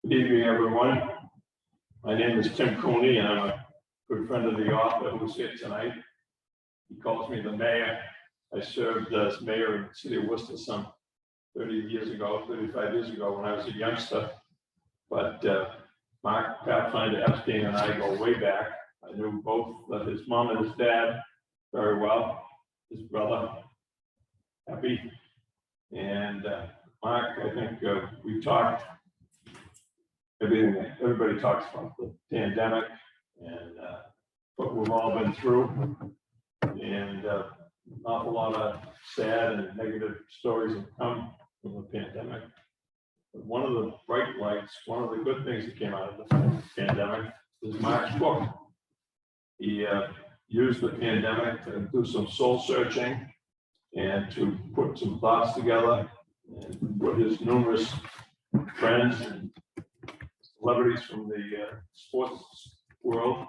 Good evening, everyone. My name is Tim Cooney, and I'm a good friend of the author who's here tonight. He calls me the mayor. I served as mayor in the city of Worcester some 35 years ago, when I was a youngster. But Mark Pathfinder, Epstein, and I go way back. I knew both his mom and his dad very well, his brother, Happy. And Mark, I think we talked everything. Everybody talks about the pandemic and what we've all been through, and an awful lot of sad and negative stories have come from the pandemic. But one of the bright lights, one of the good things that came out of the pandemic is Mark's book. He used the pandemic to do some soul searching and to put some thoughts together and put his numerous friends and celebrities from the sports world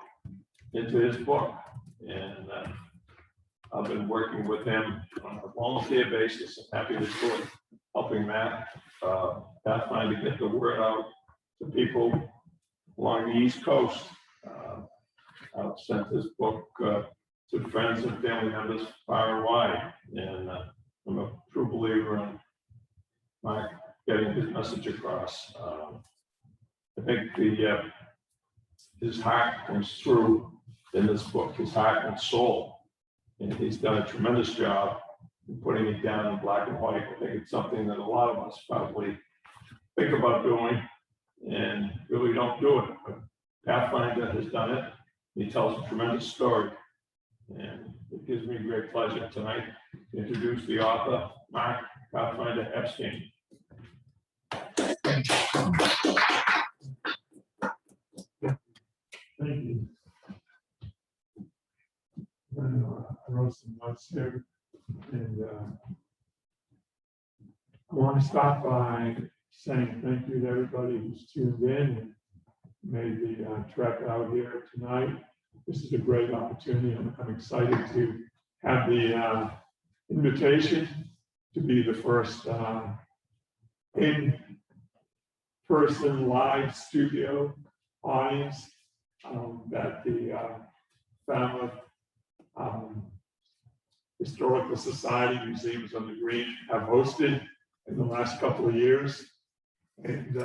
into his book. And I've been working with him on a volunteer basis. I'm happy to do it, helping Matt Pathfinder get the word out to people along the East Coast. I've sent this book to friends and family members far and wide, and I'm a true believer in Mike getting his message across. I think his heart comes through in this book, his heart and soul, and he's done a tremendous job in putting it down in black and white. I think it's something that a lot of us probably think about doing and really don't do it. But Pathfinder has done it. He tells a tremendous story, and it gives me great pleasure tonight to introduce the author, Mark Pathfinder Epstein. Thank you. I wrote some notes here, and I want to start by saying thank you to everybody who's tuned in and made the trek out here tonight. This is a great opportunity. I'm excited to have the invitation to be the first in-person live studio audience that the Falmouth Historical Society Museums on the Green have hosted in the last couple of years. And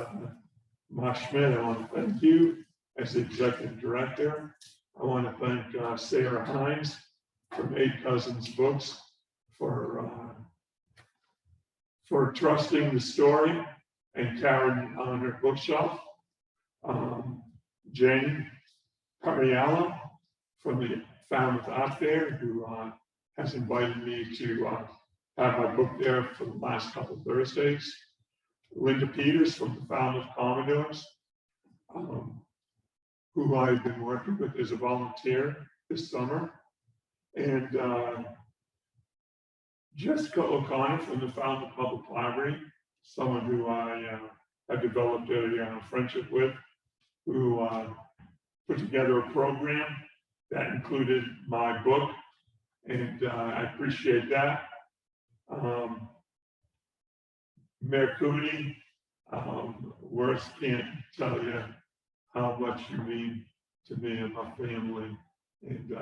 Mark Schmidt, I want to thank you as the executive director. I want to thank Sarah Hines from 8 Cousins Books for trusting the story and carrying on her bookshelf. Jane Cariella from the Falmouth Art Fair, who has invited me to have my book there for the last couple of Thursdays. Linda Peters from the Falmouth Commodores, who I've been working with as a volunteer this summer. And Jessica O'Connor from the Falmouth Public Library, someone who I have developed a friendship with, who put together a program that included my book, and I appreciate that. Mayor Cooney, words can't tell you how much you mean to me and my family, and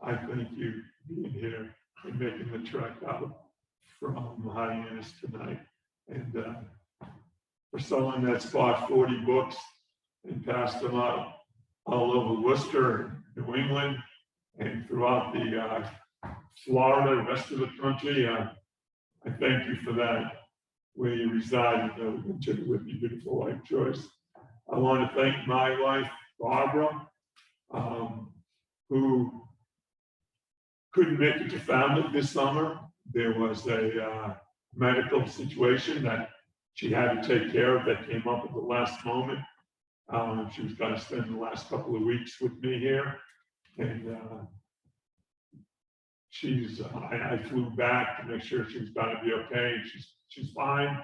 I thank you being here and making the trek out from Hyannis tonight. And for someone that's bought 40 books and passed them out all over Worcester, New England, and throughout the Florida, rest of the country, I thank you for that, where you reside in the with your beautiful life choice. I want to thank my wife, Barbara, who couldn't make it to Falmouth this summer. There was a medical situation that she had to take care of that came up at the last moment. She was going to spend the last couple of weeks with me here, and I flew back to make sure she was going to be okay. She's fine.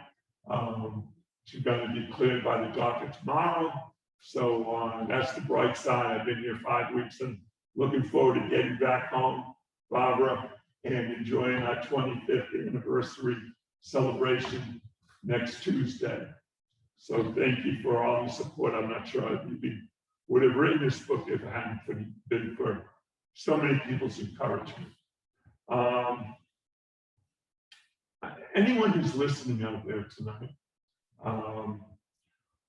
She's going to be cleared by the doctor tomorrow. So that's the bright side. I've been here 5 weeks and looking forward to getting back home, Barbara, and enjoying our 25th anniversary celebration next Tuesday. So thank you for all the support. I'm not sure I would have written this book if it hadn't been for so many people's encouragement. Anyone who's listening out there tonight,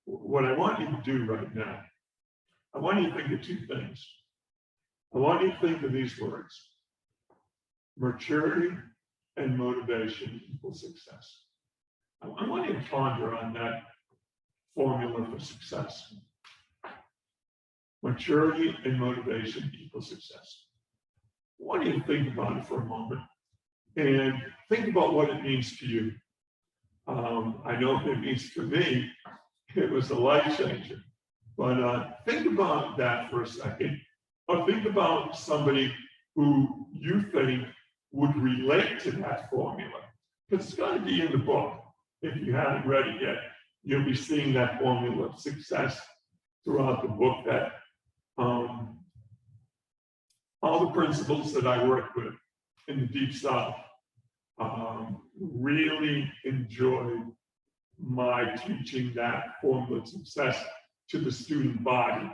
what I want you to do right now, I want you to think of two things. I want you to think of these words: maturity and motivation equals success. I want you to ponder on that formula for success. Maturity and motivation equals success. I want you to think about it for a moment and think about what it means to you. I know what it means to me. It was a life changer. But think about that for a second, or think about somebody who you think would relate to that formula. Because it's going to be in the book. If you haven't read it yet, you'll be seeing that formula of success throughout the book, that all the principles that I work with in the Deep South really enjoyed my teaching that formula of success to the student body.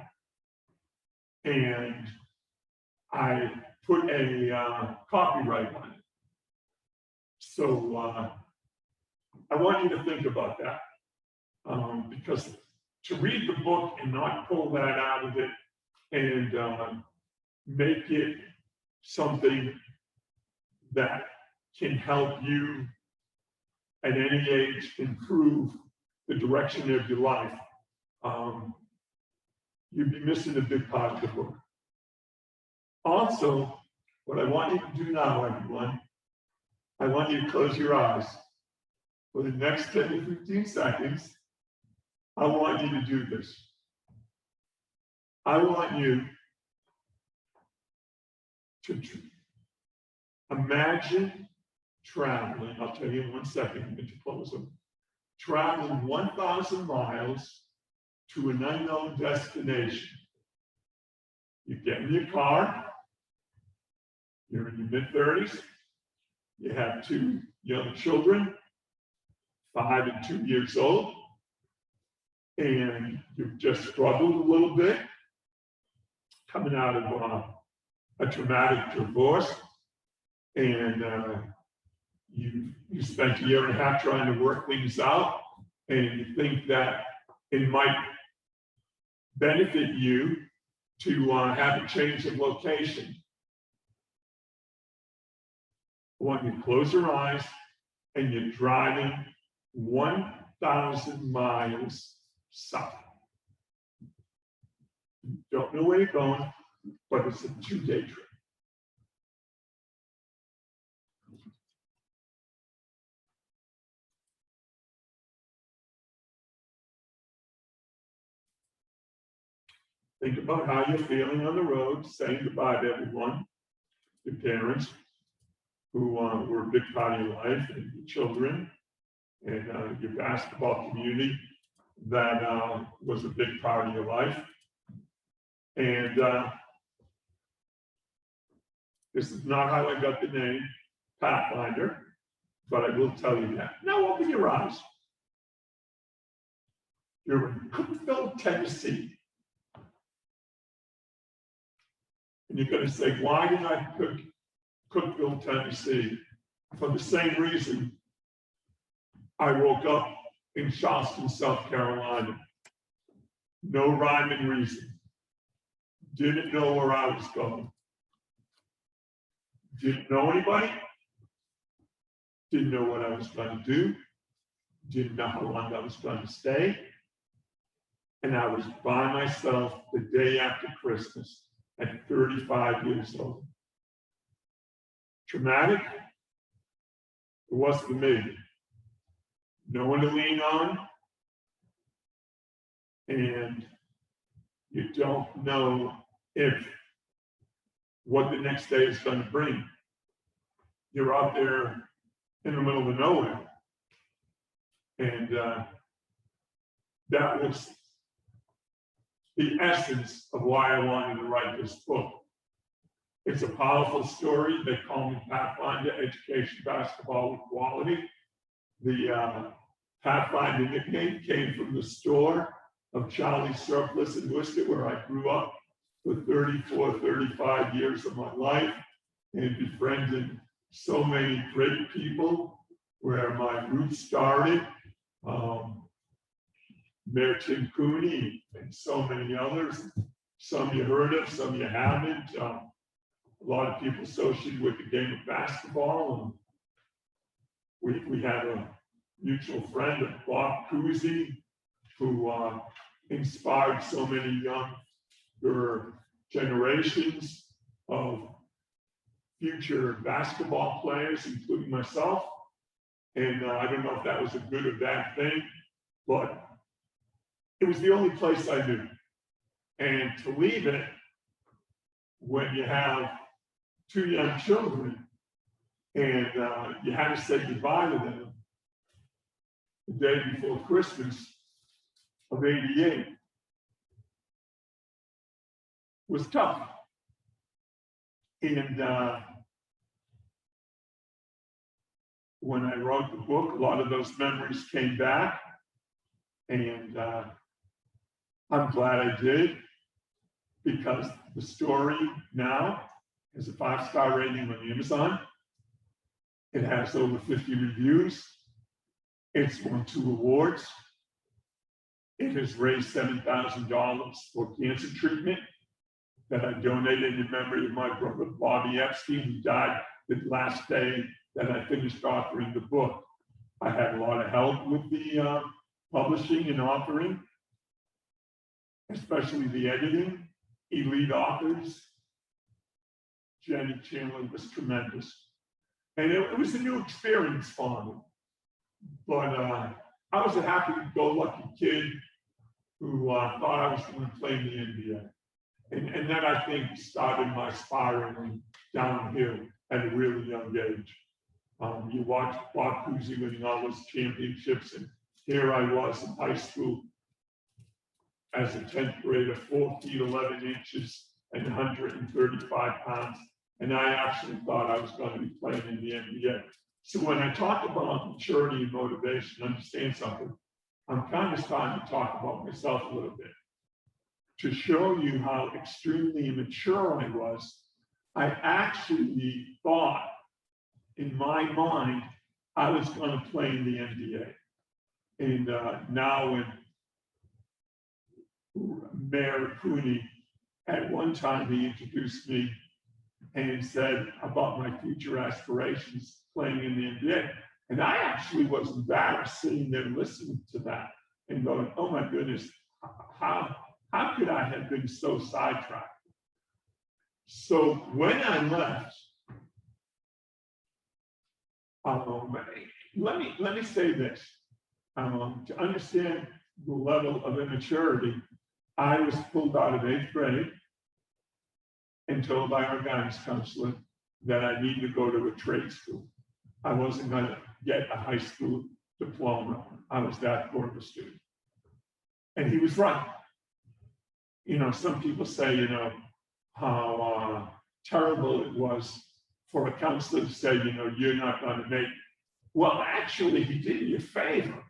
And I put a copyright on it. So I want you to think about that, because to read the book and not pull that out of it and make it something that can help you at any age improve the direction of your life, you'd be missing a big part of the book. Also, what I want you to do now, everyone, I want you to close your eyes. For the next 10 to 15 seconds, I want you to do this. I want you to imagine traveling, I'll tell you in 1 second to close them, traveling 1,000 miles to an unknown destination. You get in your car, you're in your mid-30s, you have 2 young children, 5 and 2 years old, and you've just struggled a little bit, coming out of a traumatic divorce, and you spent a year and a half trying to work things out, and you think that it might benefit you to have a change of location. I want you to close your eyes, and you're driving 1,000 miles south. You don't know where you're going, but it's a 2-day trip. Think about how you're feeling on the road, saying goodbye to everyone, your parents, who were a big part of your life, and your children, and your basketball community that was a big part of your life. And this is not how I got the name Pathfinder, but I will tell you that. Now open your eyes. You're in Cookeville, Tennessee. And you're going to say, why did I pick Cookeville, Tennessee? For the same reason I woke up in Charleston, South Carolina. No rhyme and reason. Didn't know where I was going. Didn't know anybody. Didn't know what I was going to do. Didn't know how long I was going to stay. And I was by myself the day after Christmas at 35 years old. Traumatic? It was for me. No one to lean on. And you don't know if what the next day is going to bring. You're out there in the middle of nowhere. And that was the essence of why I wanted to write this book. It's a powerful story. They call me Pathfinder, Education, Basketball with Quality. The Pathfinder nickname came from the store of Charlie's Surplus in Worcester, where I grew up for 34, 35 years of my life, and befriended so many great people where my roots started. Mayor Tim Cooney and so many others. Some you heard of, some you haven't. A lot of people associated with the game of basketball. And we had a mutual friend, Bob Cousy, who inspired so many younger generations of future basketball players, including myself. And I don't know if that was a good or bad thing, but it was the only place I knew. And to leave it when you have 2 young children and you had to say goodbye to them the day before Christmas of '88 was tough. And when I wrote the book, a lot of those memories came back. And I'm glad I did, because the story now has a 5-star rating on Amazon. It has over 50 reviews. It's won 2 awards. It has raised $7,000 for cancer treatment that I donated in memory of my brother, Bobby Epstein, who died the last day that I finished authoring the book. I had a lot of help with the publishing and authoring, especially the editing. Elite authors. Jenny Chandler was tremendous. And it was a new experience for me. But I was a happy-go-lucky kid who thought I was going to play in the NBA. And that, I think, started my spiraling downhill at a really young age. You watch Bob Cousy winning all those championships, and here I was in high school as a 10th grader, 4 feet 11 inches and 135 pounds. And I actually thought I was going to be playing in the NBA. So when I talk about maturity and motivation, understand something. I'm kind of starting to talk about myself a little bit. To show you how extremely immature I was, I actually thought in my mind I was going to play in the NBA. And now when Mayor Cooney, at one time he introduced me and said about my future aspirations playing in the NBA. And I actually was embarrassed sitting there listening to that and going, oh my goodness, how could I have been so sidetracked? So when I left, let me say this. To understand the level of immaturity, I was pulled out of 8th grade and told by our guidance counselor that I needed to go to a trade school. I wasn't going to get a high school diploma. I was that poor of a student. And he was right. You know, some people say, you know, how terrible it was for a counselor to say, you know, you're not going to make it. Well, actually, he did me a favor,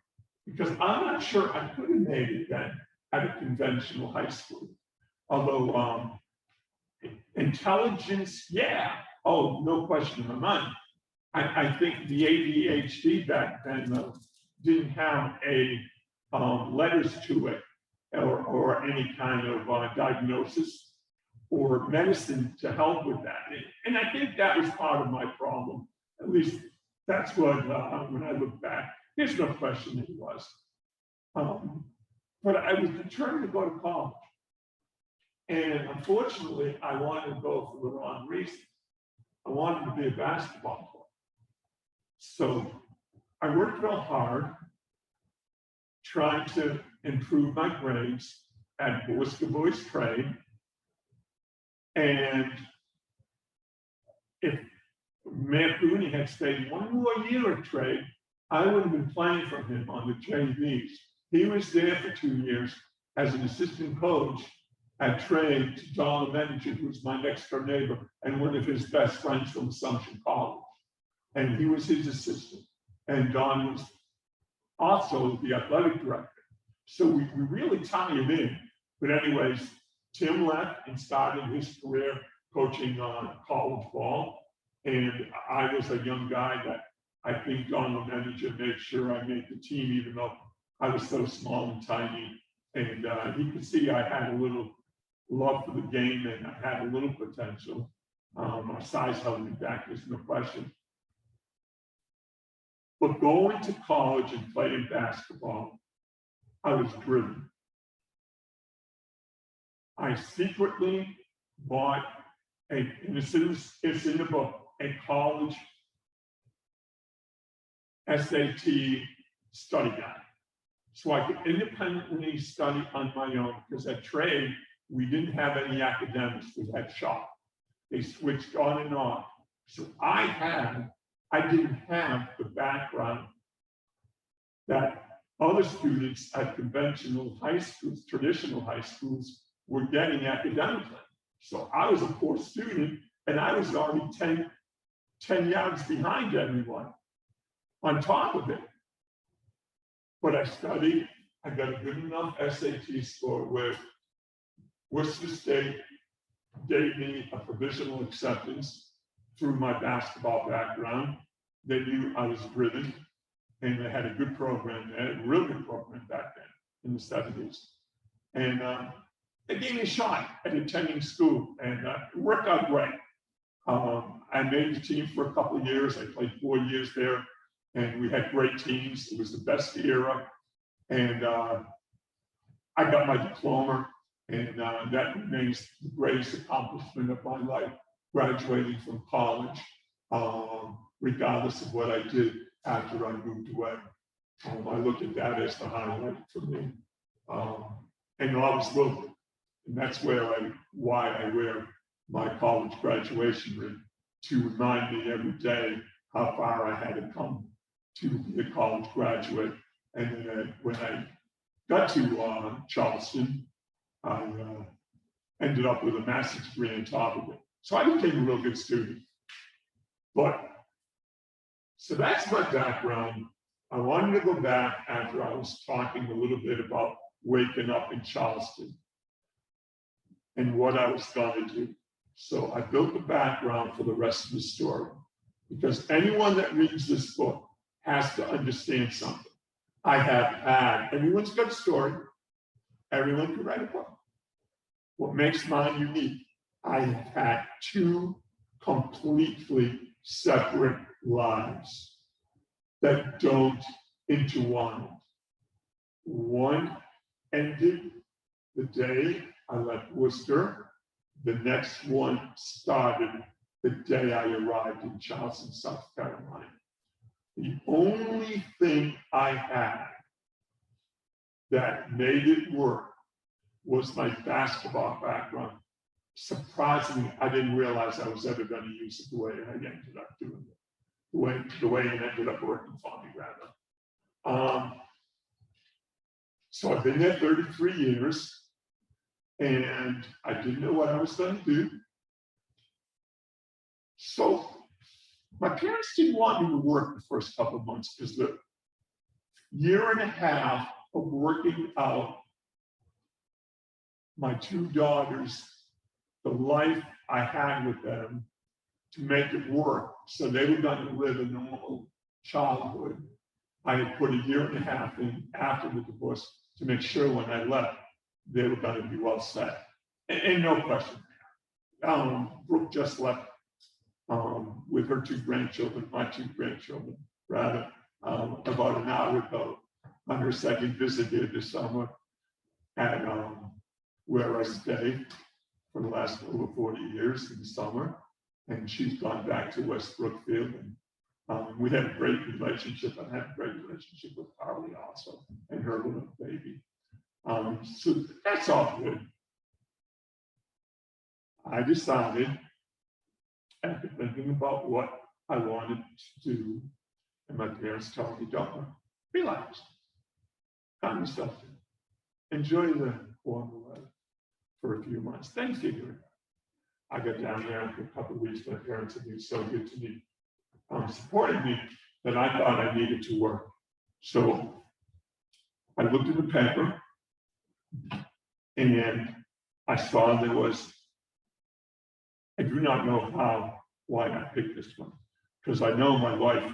because I'm not sure I could have made it then at a conventional high school. Although intelligence, yeah, oh, no question in my mind. I think the ADHD back then, though, didn't have a letters to it or any kind of diagnosis or medicine to help with that. And I think that was part of my problem. At least that's what, when I look back, there's no question it was. But I was determined to go to college. And unfortunately, I wanted to go for the wrong reason. I wanted to be a basketball player. So I worked real hard, trying to improve my grades at Worcester Boys Trade. And if Mayor Cooney had stayed one more year at Trade, I would have been playing for him on the JVs. He was there for 2 years as an assistant coach at Trade to Don Lemeninger, who was my next door neighbor and one of his best friends from Assumption College. And he was his assistant. And Don was also the athletic director. So we really tie him in. But anyways, Tim left and started his career coaching college ball. And I was a young guy that I think Donald manager made sure I made the team, even though I was so small and tiny. And he could see I had a little love for the game and I had a little potential. My size held me back, there's no question. But going to college and playing basketball, I was driven. I secretly bought and it's in the book, a college SAT study guide. So I could independently study on my own, because at trade, we didn't have any academics, we had shop. They switched on and off. So I didn't have the background that other students at conventional high schools, traditional high schools, were getting academically. So I was a poor student, and I was already 10 yards behind everyone on top of it. But I studied, I got a good enough SAT score where Worcester State gave me a provisional acceptance through my basketball background. They knew I was driven, and they had a good program, they had a real good program back then in the 70s. And they gave me a shot at attending school, and it worked out great. I made the team for a couple of years. I played 4 years there, and we had great teams. It was the best era. And I got my diploma, and that remains the greatest accomplishment of my life, graduating from college, regardless of what I did after I moved away. I look at that as the highlight for me. And I always will do. And that's why I wear my college graduation ring, to remind me every day how far I had to come to be a college graduate. And then when I got to Charleston, I ended up with a master's degree on top of it. So I became a real good student. So that's my background. I wanted to go back after I was talking a little bit about waking up in Charleston and what I was going to do. So I built the background for the rest of the story, because anyone that reads this book has to understand something. I have had, everyone's got a story, everyone can write a book. What makes mine unique, I have had 2 completely separate lives that don't intertwine. One ended the day I left Worcester. The next one started the day I arrived in Charleston, South Carolina. The only thing I had that made it work was my basketball background. Surprisingly, I didn't realize I was ever going to use it the way I ended up doing it, the way it ended up working for me, rather. So I've been there 33 years, and I didn't know what I was going to do. So my parents didn't want me to work the first couple of months, because the year and a half of working out my 2 daughters, the life I had with them, to make it work so they were going to live a normal childhood. I had put a year and a half in after the divorce to make sure when I left, they were going to be well set. And no question. Brooke just left with her 2 grandchildren, my 2 grandchildren, rather, about an hour ago, on her second visit here this summer, at where I stay for the last over 40 years in the summer. And she's gone back to West Brookfield. And we had a great relationship. I had a great relationship with Carly also, and her little baby. So that's all good. I decided, after thinking about what I wanted to do, and my parents told me, don't relax, calm yourself down, enjoy the warm weather for a few months, then figure it out. I got down there after a couple of weeks. My parents had been so good to me, supporting me, that I thought I needed to work. So I looked in the paper and I saw there was, I do not know why I picked this one, because I know my wife,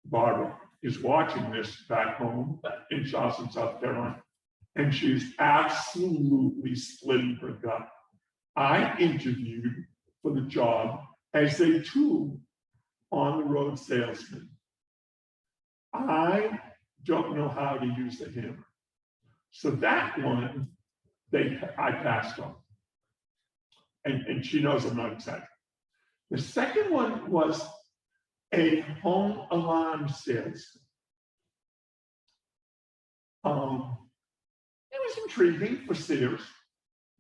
Barbara, is watching this back home in Charleston, South Carolina, and she's absolutely splitting her gut. I interviewed for the job as a tool on the road salesman. I don't know how to use the hammer. So that one, I passed on. And she knows I'm not excited. The second one was a home alarm salesman. It was intriguing for Sears.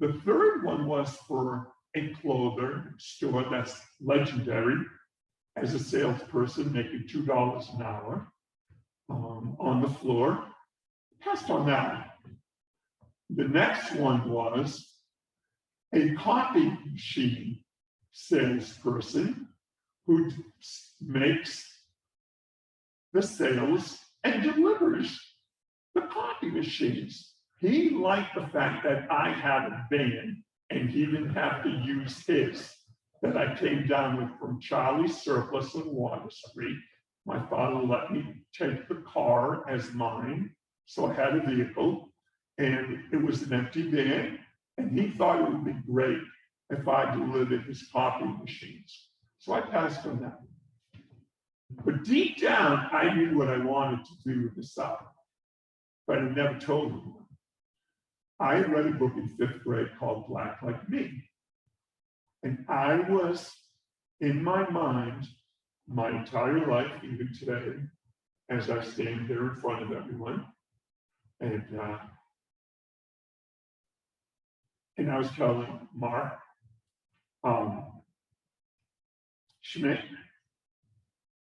The third one was for a clothing store that's legendary as a salesperson, making $2 an hour on the floor. Passed on that. The next one was a copy machine salesperson who makes the sales and delivers the copy machines. He liked the fact that I had a van and he didn't have to use his that I came down with from Charlie's Surplus on Water Street. My father let me take the car as mine, so I had a vehicle, and it was an empty van, and he thought it would be great if I delivered his copy machines. So I passed on that. But deep down, I knew what I wanted to do with the South, but I never told anyone. I read a book in 5th grade called Black Like Me. And I was, in my mind, my entire life, even today, as I stand here in front of everyone, and I was telling Mark Schmidt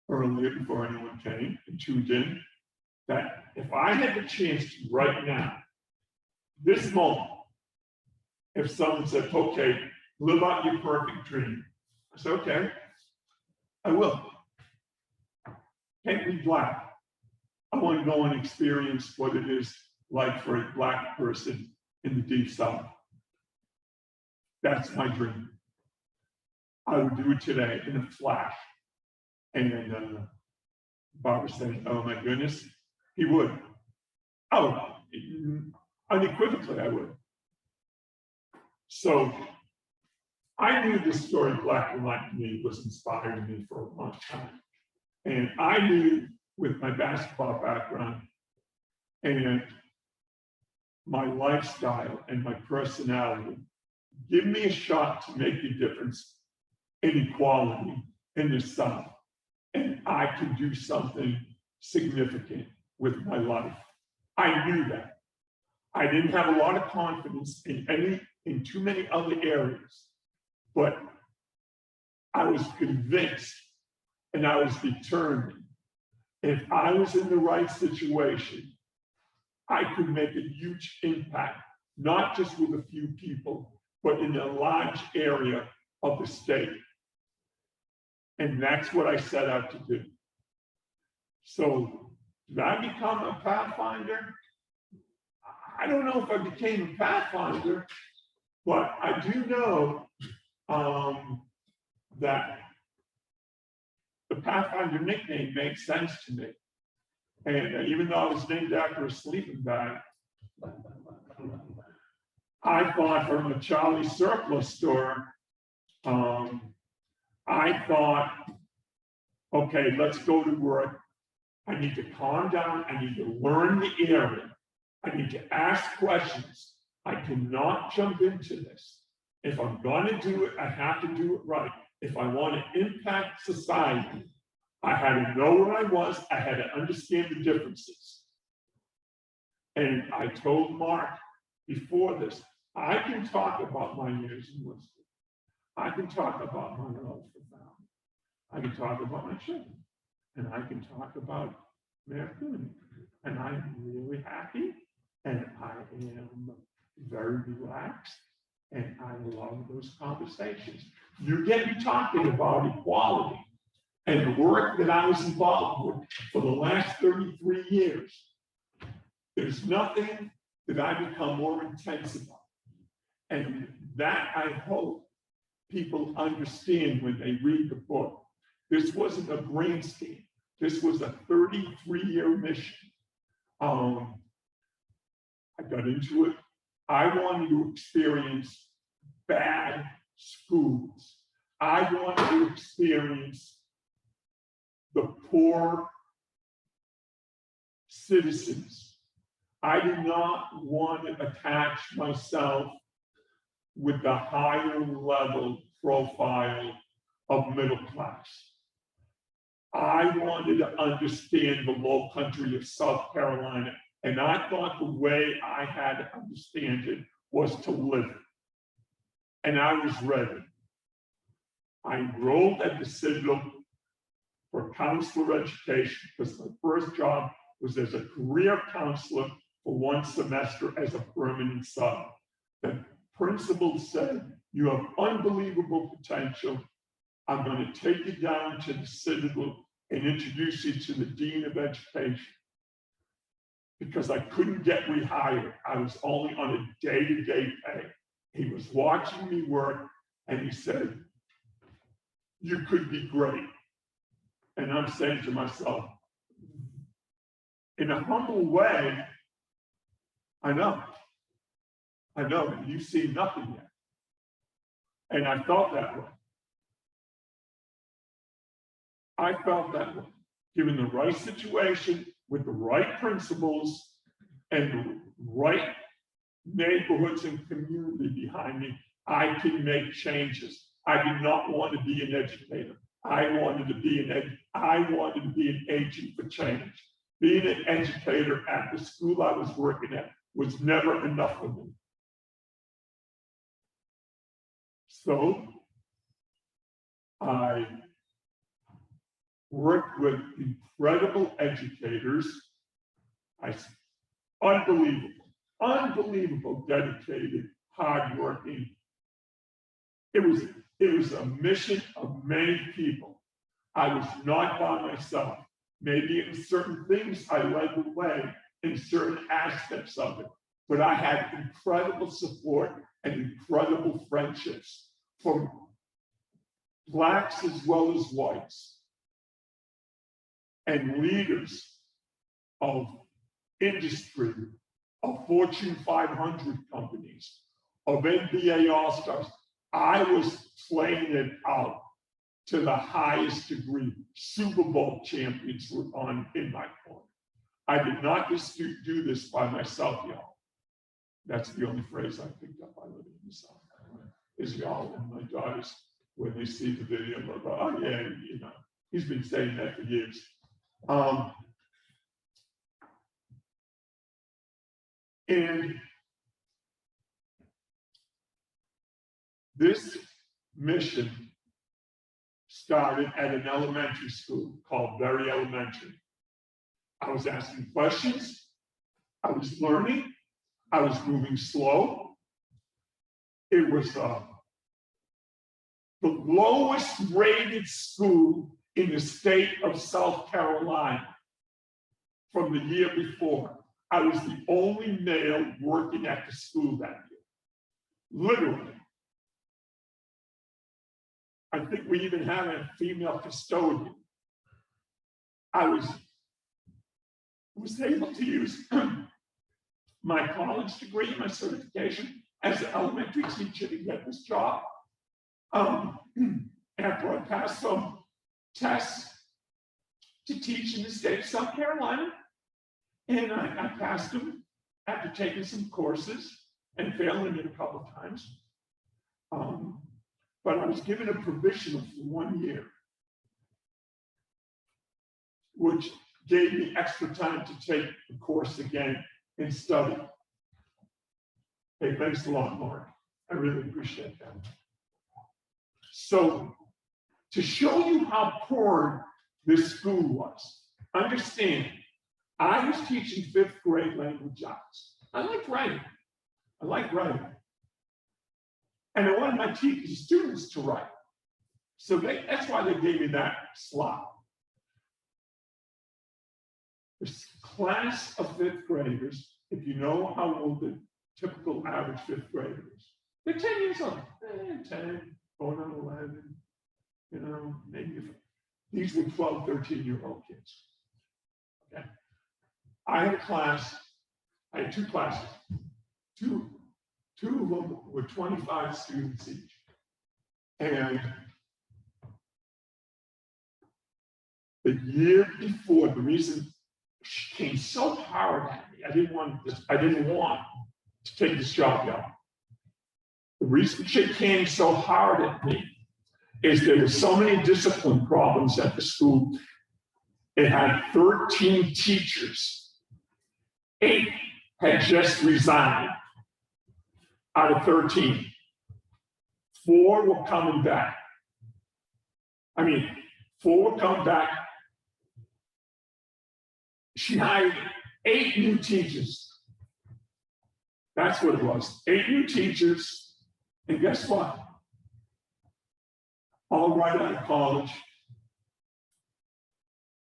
earlier, before anyone came and tuned in, that if I had the chance to right now, this moment, if someone said, okay, live out your perfect dream, I said, okay, I will. Paint me black. I want to go and experience what it is like for a Black person in the Deep South. That's my dream. I would do it today in a flash. And Barbara said, oh my goodness, he would. Oh, unequivocally, I would. So I knew this story, Black Like Me, was inspiring me for a long time. And I knew with my basketball background and my lifestyle and my personality, give me a shot to make a difference in equality in the South. And I could do something significant with my life. I knew that. I didn't have a lot of confidence in too many other areas, but I was convinced and I was determined. If I was in the right situation, I could make a huge impact, not just with a few people, but in a large area of the state. And that's what I set out to do. So did I become a Pathfinder? I don't know if I became a Pathfinder, but I do know that the Pathfinder nickname makes sense to me. And even though I was named after a sleeping bag, I thought from a Charlie's Surplus store, I thought, okay, let's go to work. I need to calm down. I need to learn the area. I need to ask questions. I cannot jump into this. If I'm going to do it, I have to do it right. If I want to impact society, I had to know where I was. I had to understand the differences. And I told Mark before this, I can talk about my years in Worcester. I can talk about my love for family. I can talk about my children. And I can talk about Mayor Cooney. And I'm really happy. And I am very relaxed. And I love those conversations. You get me talking about equality and the work that I was involved with for the last 33 years. There's nothing that I become more intense about. And that I hope people understand when they read the book. This wasn't a brain scan. This was a 33-year mission. I got into it. I wanted to experience bad schools. I wanted to experience the poor citizens. I did not want to attach myself with the higher level profile of middle class. I wanted to understand the low country of South Carolina, and I thought the way I had to understand it was to live it. And I was ready. I enrolled at the Citadel for counselor education because my first job was as a career counselor for 1 semester as a permanent sub. The principal said, "You have unbelievable potential. I'm going to take you down to the Citadel and introduce you to the Dean of Education." Because I couldn't get rehired. I was only on a day-to-day pay. He was watching me work and he said, "You could be great." And I'm saying to myself, in a humble way, I know, you've seen nothing yet. And I felt that way. I felt that way. Given the right situation, with the right principles, and the right neighborhoods and community behind me, I can make changes. I did not want to be an educator. I wanted to be an agent for change. Being an educator at the school I was working at was never enough for me. So I worked with incredible educators. Unbelievable, dedicated, hardworking. It was a mission of many people. I was not by myself. Maybe in certain things I led the way in certain aspects of it, but I had incredible support and incredible friendships from Blacks as well as whites, and leaders of industry, of Fortune 500 companies, of NBA All-Stars. I was playing it out to the highest degree. Super Bowl champions were in my corner. I did not just do this by myself, y'all. That's the only phrase I picked up by living in the South Carolina, is y'all. And my daughters, when they see the video, they'll go, "Oh yeah, he's been saying that for years." And this mission started at an elementary school called Berry Elementary. I was asking questions. I was learning. I was moving slow. It was the lowest rated school in the state of South Carolina from the year before. I was the only male working at the school that year. Literally. I think we even had a female custodian. I was able to use my college degree, my certification as an elementary teacher to get this job. After I passed some tests to teach in the state of South Carolina, and I passed them after taking some courses and failing it a couple of times. But I was given a provisional for 1 year, which gave me extra time to take the course again and study. Hey, thanks a lot, Mark. I really appreciate that. So, to show you how poor this school was, understand, I was teaching 5th grade language arts. I like writing. And I wanted my students to write. So that's why they gave me that slot. The class of fifth graders, if you know how old the typical average fifth grader is, they're 10 years old, 10, going on 11, you know, maybe these were 12, 13-year-old kids. Okay. I had two classes. Two of them were 25 students each. And the year before, the reason she came so hard at me, I didn't want to take this job, y'all. The reason she came so hard at me is there were so many discipline problems at the school. It had 13 teachers. 8 had just resigned out of 13. 4 were coming back. 4 were coming back. She hired 8 new teachers. That's what it was. 8 new teachers. And guess what? All right out of college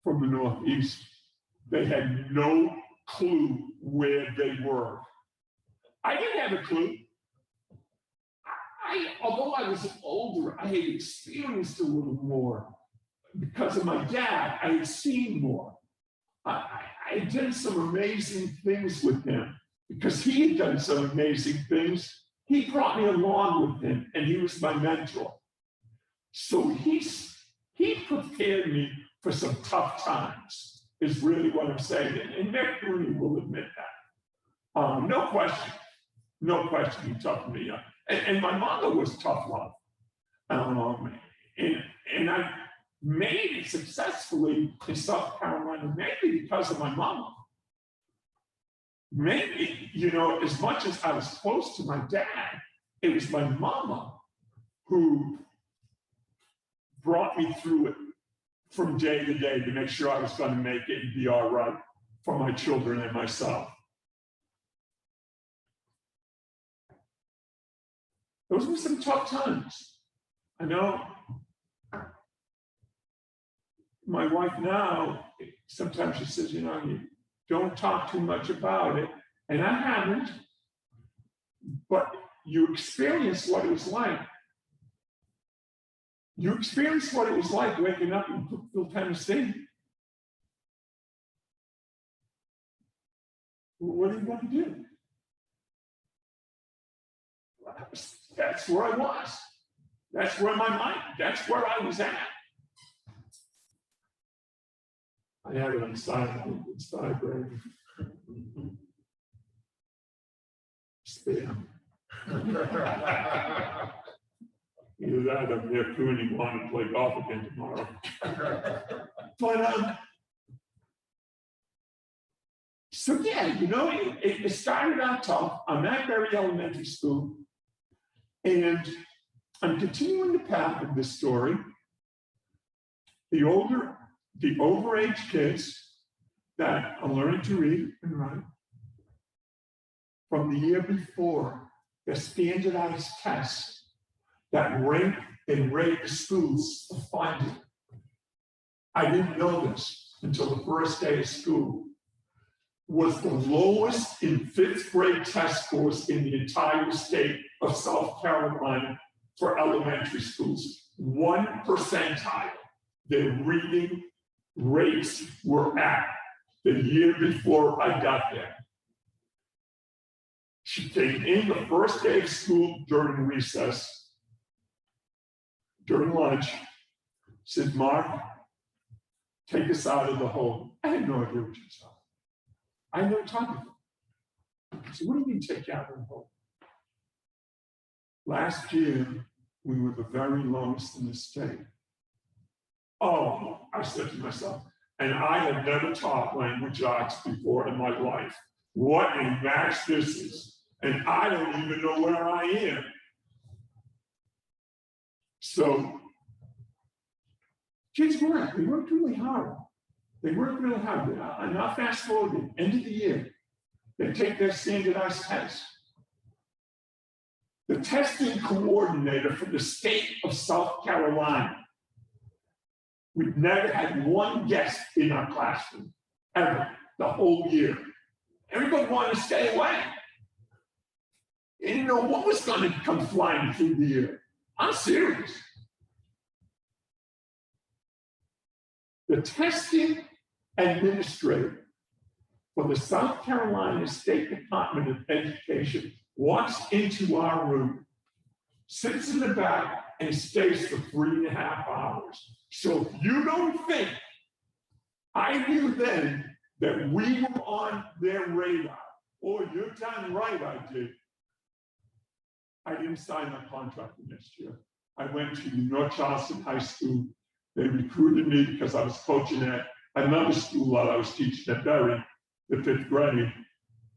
from the Northeast. They had no clue where they were. I didn't have a clue. Although I was older, I had experienced a little more. Because of my dad, I had seen more. I did some amazing things with him. Because he had done some amazing things, he brought me along with him, and he was my mentor. So he prepared me for some tough times, is really what I'm saying. And Nick Rooney will admit that. No question, he toughened me up. And my mother was tough love. And I made it successfully in South Carolina, mainly because of my mama. Maybe, as much as I was close to my dad, it was my mama who brought me through it from day to day to make sure I was going to make it and be all right for my children and myself. Those were some tough times. I know my wife now, sometimes she says, you don't talk too much about it. And I haven't, but you experience what it was like. You experience what it was like waking up in Brookville, Tennessee. What are you going to do? That's where I was. That's where my mind, that's where I was at. I had it on silent, it's vibrating. Spam. Either that or Mayor Cooney wanted to play golf again tomorrow. But so yeah, it started out tough. I'm at Berry Elementary School, and I'm continuing the path of this story. The overage kids that are learning to read and write from the year before, the standardized tests that rank and rate the schools for funding. I didn't know this until the first day of school. Was the lowest in 5th grade test scores in the entire state of South Carolina for elementary schools. 1 percentile. Their reading rates were at the year before I got there. She came in the first day of school during recess, during lunch, said, Mark, take us out of the home. I had no idea what she was talking about. I had no time with her. I said, what do you mean take you out of the home? Last year, we were the very lowest in the state. Oh, I said to myself, and I have never taught language arts before in my life. What a match this is. And I don't even know where I am. So, kids worked. They worked really hard. They worked really hard. And now fast forward, end of the year, they take their standardized test. The testing coordinator for the state of South Carolina, we've never had one guest in our classroom, ever. the whole year. Everybody wanted to stay away. They didn't know what was going to come flying through the air. I'm serious. The testing administrator for the South Carolina State Department of Education walks into our room, sits in the back, and stays for 3.5 hours. So if you don't think I knew then that we were on their radar, or you're damn right I did, I didn't sign my contract the next year. I went to North Charleston High School. They recruited me because I was coaching at another school while I was teaching at Berry, the 5th grade.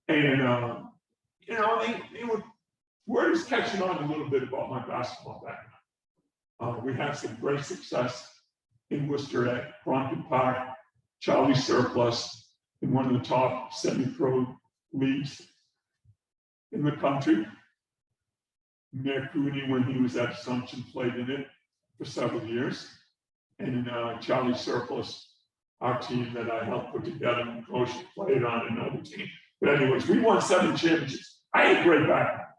And, you know, they were, word is catching on a little bit about my basketball background. We had some great success in Worcester at Crompton Park, Charlie Surplus, in one of the top semi-pro leagues in the country. Mayor Cooney, when he was at Assumption, played in it for several years. And Charlie Surplus, our team that I helped put together and coach, played on another team. But anyways, we won 7 championships. I had a great background,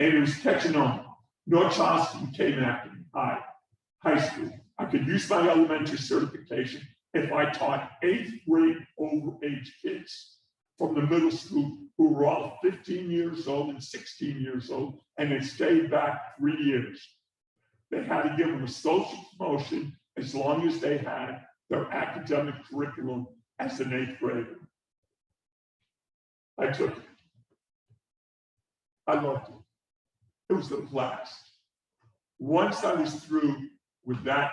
and it was catching on. North Charleston came after me, high school. I could use my elementary certification if I taught 8th grade overage kids from the middle school who were all 15 years old and 16 years old, and they stayed back 3 years. They had to give them a social promotion as long as they had their academic curriculum as an 8th grader. I took it. I loved it. It was a blast. Once I was through with that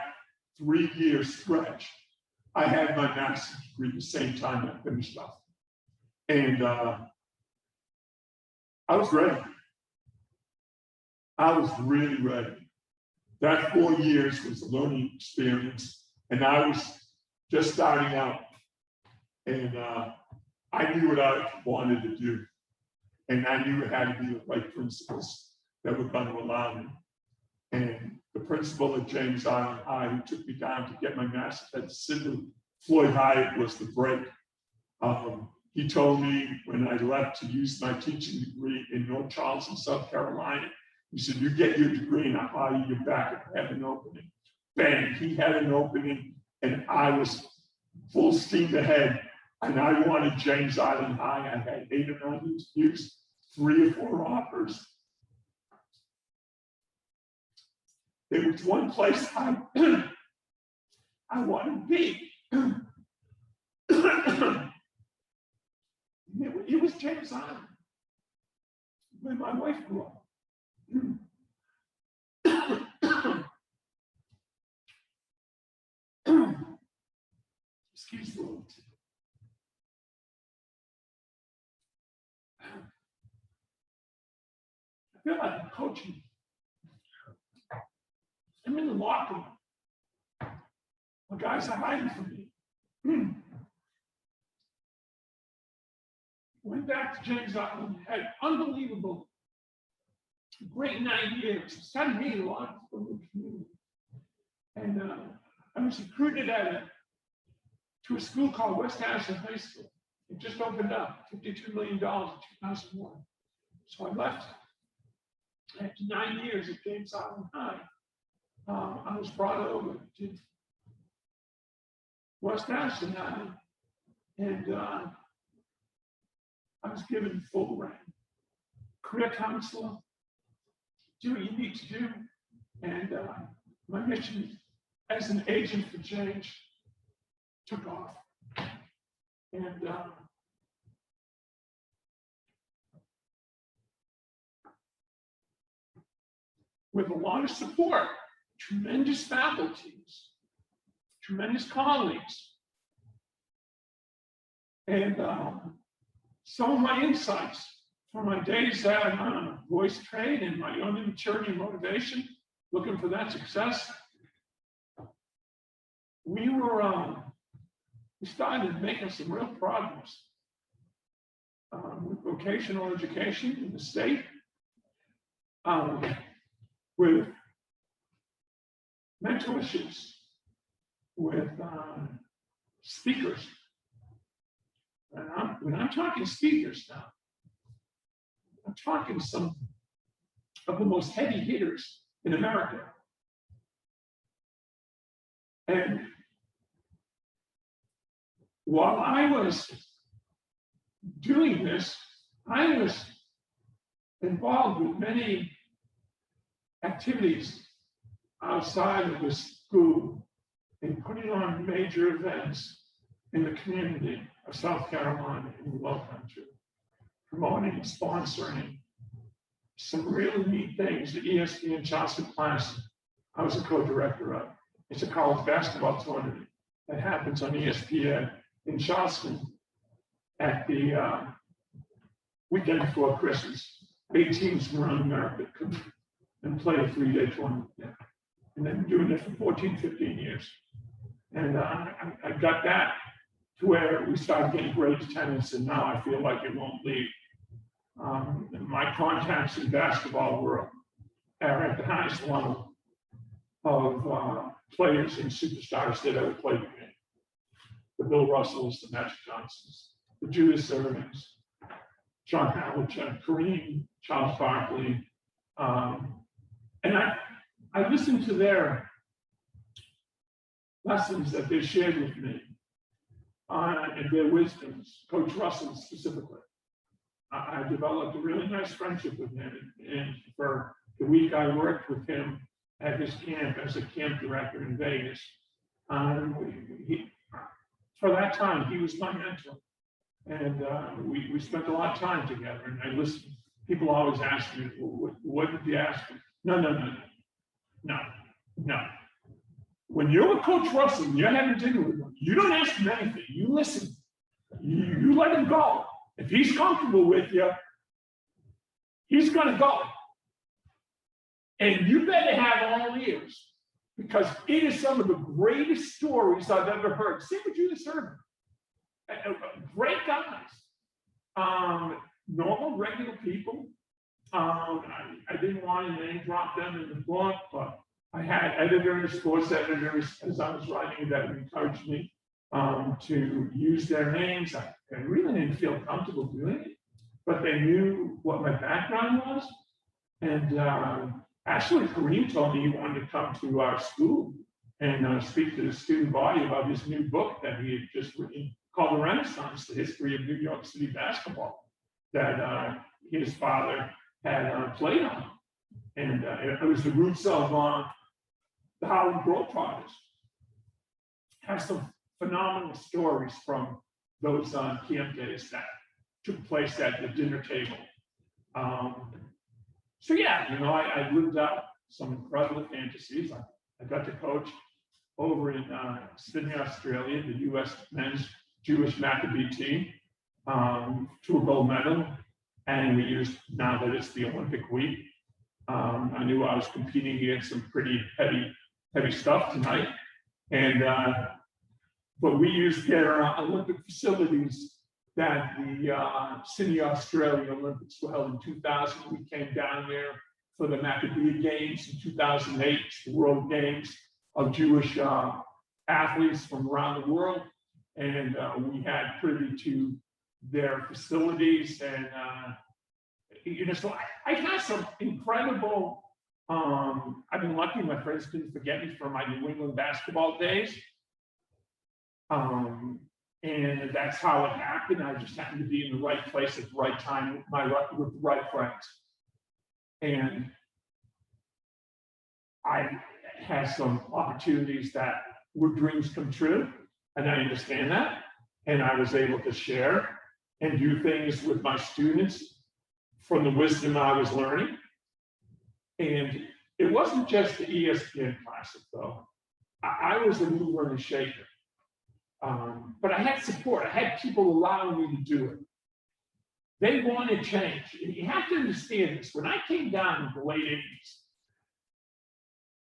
3-year stretch, I had my master's degree the same time I finished up. And I was ready. I was really ready. That 4 years was a learning experience, and I was just starting out. And I knew what I wanted to do. And I knew it had to be the right principles that were going to allow me. And the principal at James Island High, who took me down to get my master's at Sidley, Floyd Hyatt, was the break. He told me when I left to use my teaching degree in North Charleston, South Carolina, he said, you get your degree and I'll hire you back if I have an opening. Bang, he had an opening and I was full steam ahead. And I wanted James Island High. I had 8 or 9 interviews, 3 or 4 offers. There was one place I wanted to be. It was James Island, where my wife grew up. Excuse me. I feel like I'm coaching. I'm in the locker room. The guys are hiding from me. Went back to James Island, had unbelievable, great 9 years. Studied me a lot from the community. And I was recruited to a school called West Ashland High School. It just opened up, $52 million in 2001. So I left after 9 years at James Island High. I was brought over to West Ashland High, and I was given full reign. Career counselor, do what you need to do, and my mission as an agent for change took off. And with a lot of support, tremendous faculties, tremendous colleagues, and some of my insights from my days at voice trade and my own immaturity and motivation, looking for that success. We started making some real progress with vocational education in the state, with mentorships, with speakers. And when I'm talking speakers now, I'm talking some of the most heavy hitters in America. And while I was doing this, I was involved with many activities outside of the school in putting on major events in the community of South Carolina and the Low Country, promoting and sponsoring some really neat things. The ESPN Charleston Classic, I was a co-director of. It's a college basketball tournament that happens on ESPN in Charleston at the weekend before Christmas. 8 teams from around America come and play a 3-day tournament there. And they've been doing it for 14, 15 years. And I got that to where we started getting great attendance, and now I feel like it won't leave. My contacts in basketball world are at the highest level of players and superstars that ever played the game. The Bill Russells, the Magic Johnsons, the Julius Irvings, John Havlicek, Kareem, Charles Barkley. And I listened to their lessons that they shared with me and their wisdoms, Coach Russell specifically. I developed a really nice friendship with him. And for the week I worked with him at his camp as a camp director in Vegas, for that time, he was my mentor. And we spent a lot of time together. And I listened. People always ask me, what did you ask him? No. When you're with Coach Russell and you're having dinner with him, you don't ask him anything. You listen. You let him go. If he's comfortable with you, he's going to go. And you better have all ears, because it is some of the greatest stories I've ever heard. Same with Julius Irving. Great guys. Normal, regular people. I didn't want to name drop them in the book, but I had editors, sports editors, as I was writing, that encouraged me to use their names. I really didn't feel comfortable doing it, but they knew what my background was. And actually, Kareem told me he wanted to come to our school and speak to the student body about his new book that he had just written called The Renaissance, the history of New York City basketball, that his father had played on. And it was the roots of the Harlem Globetrotters. Have some phenomenal stories from those camp days that took place at the dinner table. So yeah, I lived out some incredible fantasies. I got to coach over in Sydney, Australia, the U.S. men's Jewish Maccabee team, to a gold medal. And we used, now that it's the Olympic week, I knew I was competing against some pretty heavy stuff tonight. And but we used their Olympic facilities that the Sydney, Australia Olympics were held in 2000. We came down there for the Maccabee Games in 2008, the World Games of Jewish athletes from around the world. And we had privy to their facilities. And, so I had some incredible, I've been lucky my friends didn't forget me from my New England basketball days. And that's how it happened. I just happened to be in the right place at the right time with the right friends. And I had some opportunities that were dreams come true. And I understand that. And I was able to share and do things with my students from the wisdom I was learning. And it wasn't just the ESPN Classic, though. I was a mover and a shaker. But I had support. I had people allowing me to do it. They wanted change. And you have to understand this. When I came down in the late 80s,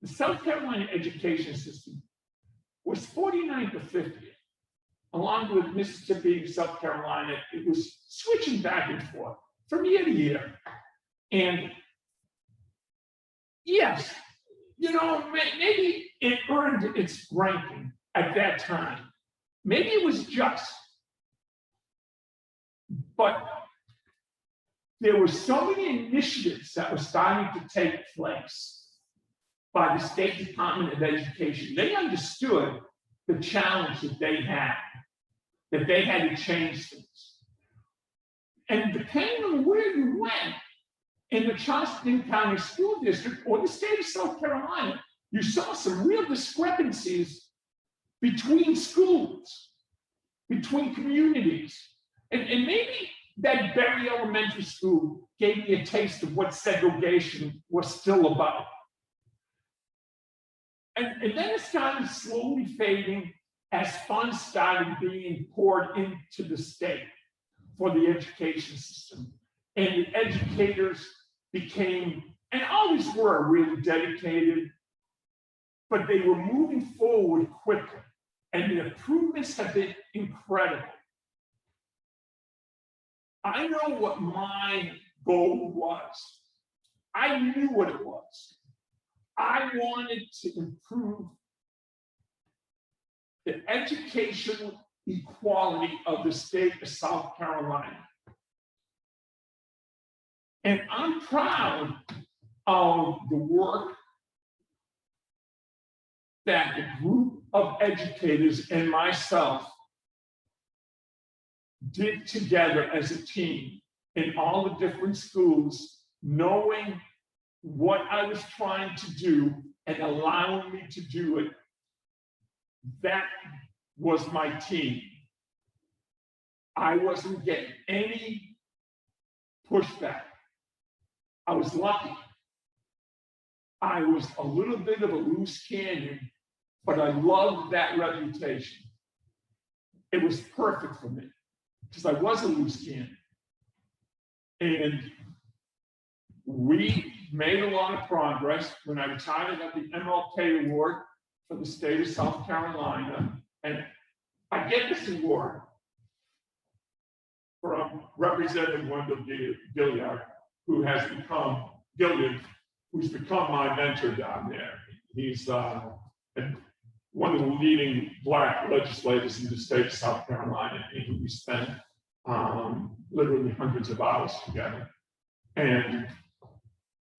the South Carolina education system was 49th to 50th. Along with Mississippi and South Carolina, it was switching back and forth from year to year. And yes, maybe it earned its ranking at that time. Maybe it was just. But there were so many initiatives that were starting to take place by the State Department of Education. They understood the challenge that they had to change things. And depending on where you went in the Charleston County School District or the state of South Carolina, you saw some real discrepancies between schools, between communities. And maybe that Berry Elementary School gave me a taste of what segregation was still about. And then it started slowly fading as funds started being poured into the state for the education system. And the educators became, and always were, really dedicated, but they were moving forward quickly. And the improvements have been incredible. I know what my goal was. I knew what it was. I wanted to improve the educational equality of the state of South Carolina. And I'm proud of the work that a group of educators and myself did together as a team in all the different schools, knowing what I was trying to do and allowing me to do it. That was my team. I wasn't getting any pushback. I was lucky. I was a little bit of a loose cannon, but I loved that reputation. It was perfect for me because I was a loose cannon. And we made a lot of progress. When I retired, I got the MLK Award for the state of South Carolina. And I get this award from Representative Wendell Gilliard, who's become my mentor down there. He's one of the leading Black legislators in the state of South Carolina, and we spent literally hundreds of hours together. And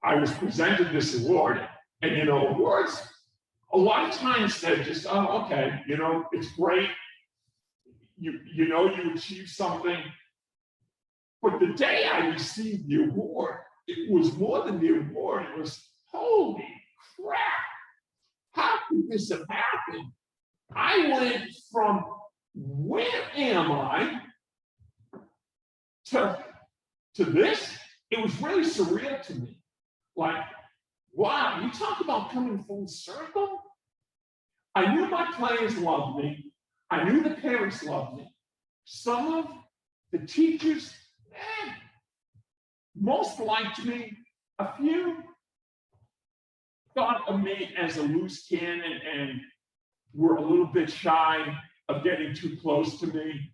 I was presented this award, and awards, a lot of times they're just, oh, okay, it's great. You achieved something. But the day I received the award, it was more than the award. It was, holy crap. How could this have happened? I went from where am I to this. It was really surreal to me. Like, wow, you talk about coming full circle. I knew my players loved me. I knew the parents loved me. Some of the teachers, most liked me. A few thought of me as a loose cannon and were a little bit shy of getting too close to me.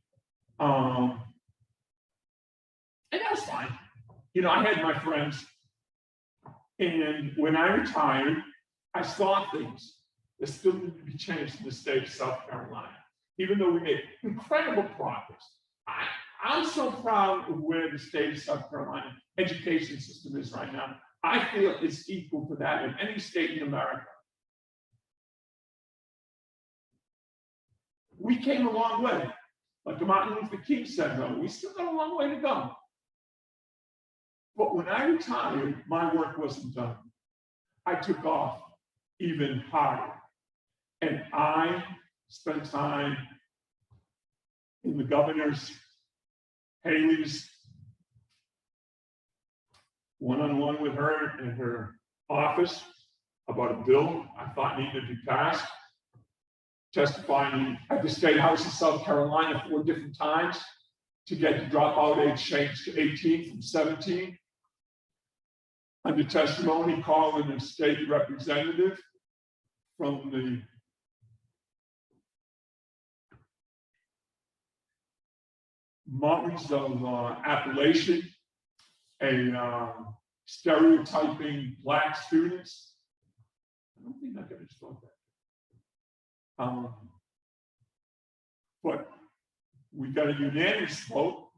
And that was fine. I had my friends. And when I retired, I saw things that still need to be changed in the state of South Carolina, even though we made incredible progress. I'm so proud of where the state of South Carolina education system is right now. I feel it's equal to that of any state in America. We came a long way. Like Martin Luther King said, though, we still got a long way to go. But when I retired, my work wasn't done. I took off even harder. And I spent time in the governor's, Haley's, one-on-one with her in her office about a bill I thought needed to be passed, testifying at the State House of South Carolina 4 different times to get the dropout age changed to 18 from 17. Under testimony, calling a state representative from the mountains of Appalachian, stereotyping Black students. I don't think I got to start that. But we got a unanimous vote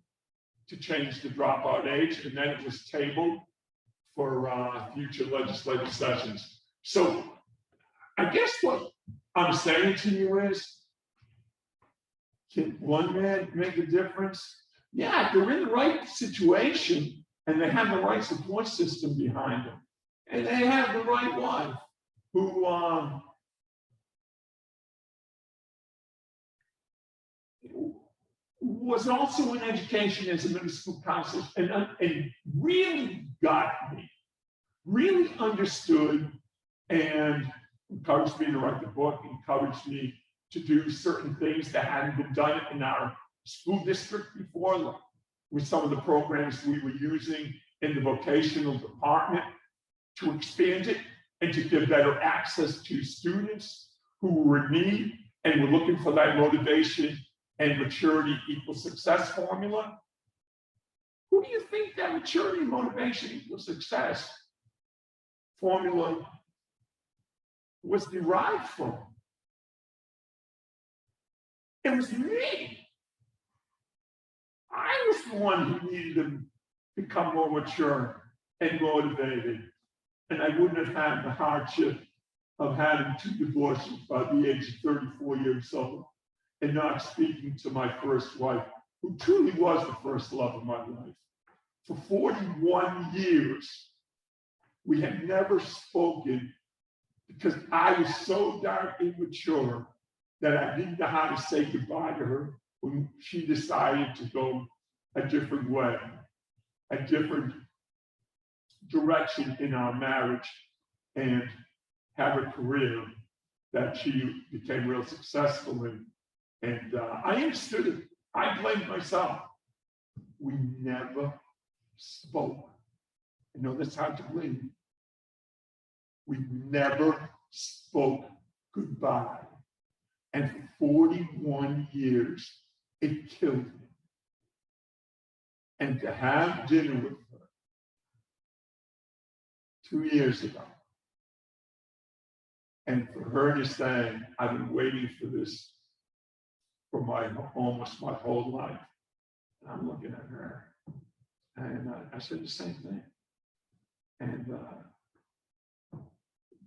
to change the dropout age, and then it was tabled for future legislative sessions. So I guess what I'm saying to you is, can one man make a difference? Yeah, if they're in the right situation and they have the right support system behind them, and they have the right wife who was also in education as a middle school counselor and really got me, really understood and encouraged me to write the book, encouraged me to do certain things that hadn't been done in our school district before, with some of the programs we were using in the vocational department, to expand it and to give better access to students who were in need and were looking for that motivation and maturity equals success formula. Who do you think that maturity and motivation equals success formula was derived from? It was me. I was the one who needed to become more mature and motivated. And I wouldn't have had the hardship of having 2 divorces by the age of 34 years old and not speaking to my first wife, who truly was the first love of my life. For 41 years, we had never spoken because I was so darn immature that I didn't know how to say goodbye to her when she decided to go a different way, a different direction in our marriage, and have a career that she became real successful in. And I understood it. I blamed myself. We never spoke. I know that's hard to believe. We never spoke goodbye. And for 41 years, it killed me. And to have dinner with her 2 years ago, and for her to say, I've been waiting for this for almost my whole life. And I'm looking at her, and I said the same thing. And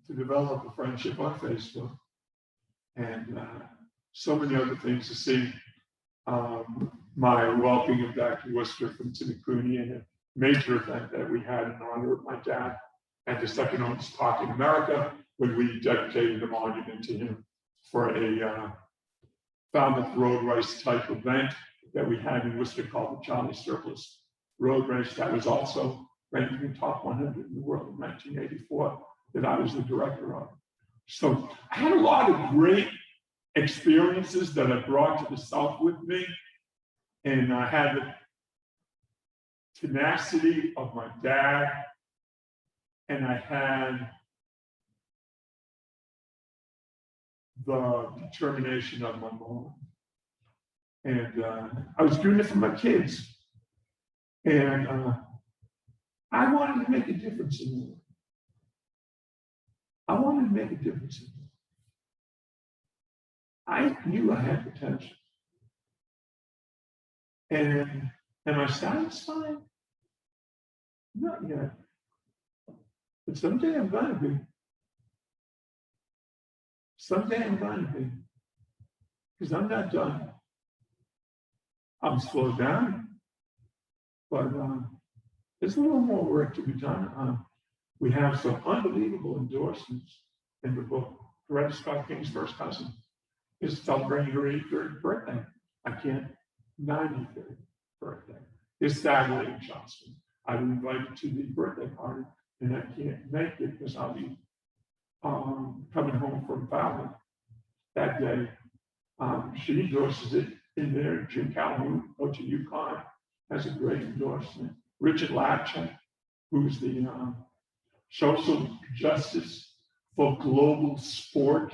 to develop a friendship on Facebook, and so many other things, to see my welcoming of Dr. Worcester from Tinicuni and a major event that we had in honor of my dad at the second oldest park in America, when we dedicated a monument to him for a Falmouth road race type event that we had in Worcester called the Charlie Surplus Road Race. That was also ranked in the top 100 in the world in 1984, that I was the director of. So I had a lot of great experiences that I brought to the South with me. And I had the tenacity of my dad, and I had the determination of my mom. And I was doing it for my kids. And I wanted to make a difference in the world. I wanted to make a difference in the world. I knew I had potential. And am I satisfied? Not yet. But someday I'm going to be. Someday I'm going to be. Because I'm not done. I'm slowed down. But there's a little more work to be done. We have some unbelievable endorsements in the book. Coretta Scott King's first cousin is celebrating her 83rd birthday. I can't. 93rd birthday. It's Saturday in Charleston. I was invited to the birthday party, and I can't make it because I'll be coming home from Falmouth that day. She endorses it in there. Jim Calhoun, out to UConn, has a great endorsement. Richard Lapchuk, who's the social justice for global sport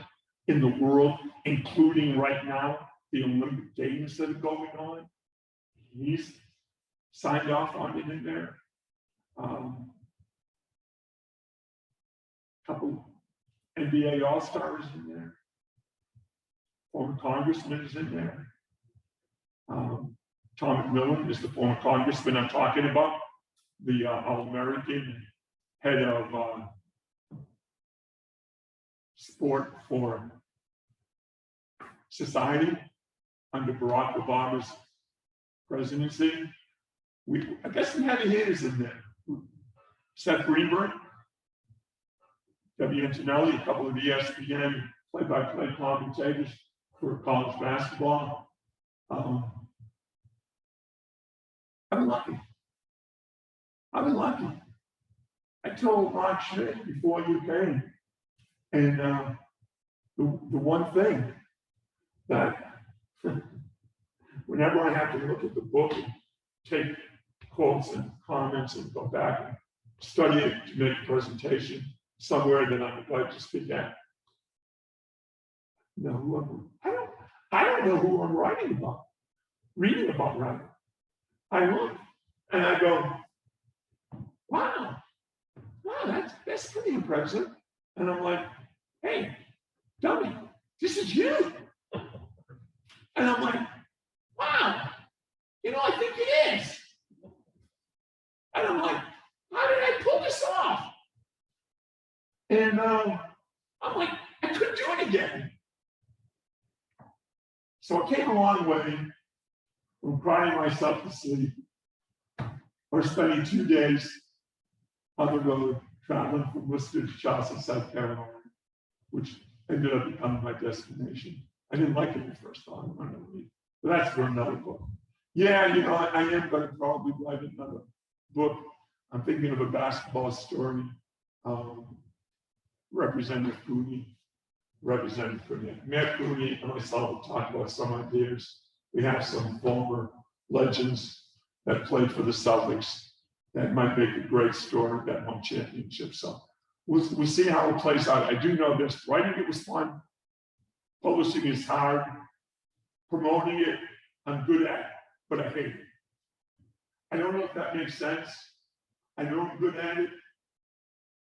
in the world, including right now the Olympic Games that are going on. He's signed off on it in there. Couple NBA All-Stars in there. Former congressman is in there. Tom McMillan is the former congressman I'm talking about, the All-American head of sport for society under Barack Obama's presidency. I guess some heavy hitters in there. Seth Greenberg, W. Antonelli, a couple of ESPN play-by-play commentators for college basketball. I've been lucky. I've been lucky. I told Mark Schmidt before you came, and the one thing that whenever I have to look at the book and take quotes and comments and go back and study it to make a presentation somewhere that I would like to speak at. I don't know who I'm writing about, reading about rather. I look and I go, wow, that's pretty impressive. And I'm like, hey, dummy, this is you. And I'm like, wow, I think it is. And I'm like, how did I pull this off? And I'm like, I couldn't do it again. So I came a long way from crying myself to sleep or spending 2 days on the road traveling from Worcester to Charleston, South Carolina, which ended up becoming my destination. I didn't like it the first time, but that's for another book. Yeah, I am going to probably write another book. I'm thinking of a basketball story. Representative Cooney, Representative Cooney. Mayor Cooney and myself will talk about some ideas. We have some former legends that played for the Celtics that might make a great story that won championships. So we'll see how it plays out. I do know this. Writing it was fun. Publishing is hard. Promoting it, I'm good at, but I hate it. I don't know if that makes sense. I know I'm good at it.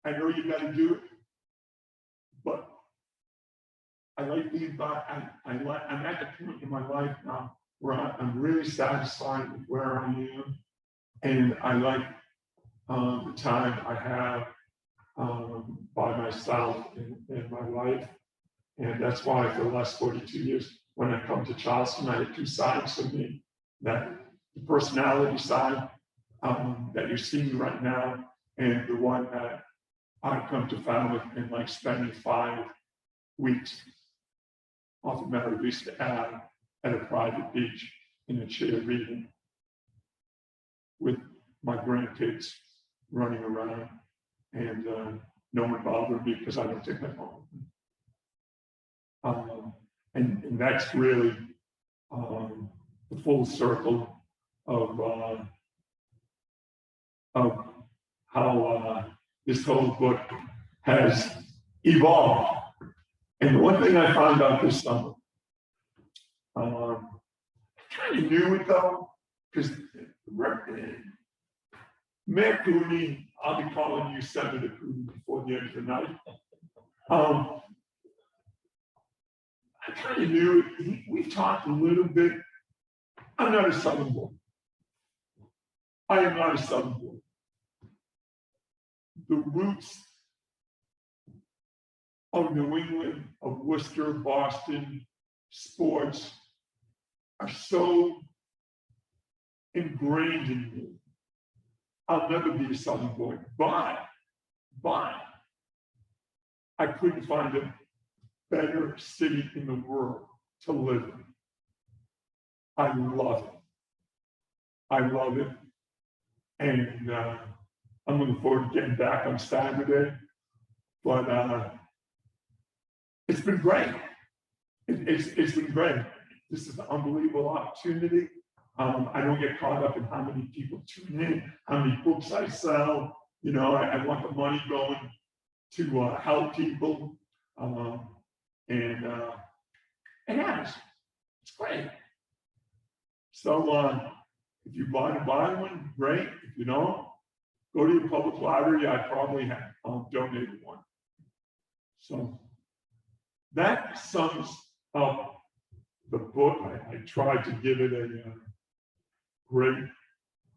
I know you got to do it, but I like being back. I'm at the point in my life now where I'm really satisfied with where I am, and I like the time I have by myself in my life, and that's why for the last 42 years, when I come to Charleston, I have two sides of me: that the personality side that you're seeing right now, and the one that I come to found with in like spending 5 weeks off of Mary Vista Ave at a private beach in a chair reading with my grandkids running around, and no one bothered me because I don't take my phone. And that's really the full circle of how this whole book has evolved. And one thing I found out this summer, I kind of knew it though, because Mayor Cooney, I'll be calling you Senator Cooney before the end of the night. I kind of knew it. We've talked a little bit. I'm not a Southern boy. I am not a Southern boy. The roots of New England, of Worcester, Boston, sports are so ingrained in me. I'll never be a Southern boy, but I couldn't find a better city in the world to live in. I love it. I love it. And I'm looking forward to getting back on Saturday. But it's been great. It's been great. This is an unbelievable opportunity. I don't get caught up in how many people tune in, how many books I sell. I want the money going to help people. And it has. It's great. So if you want to buy one, great. If you don't, go to your public library. I probably have donated one. So that sums up the book. I tried to give it great.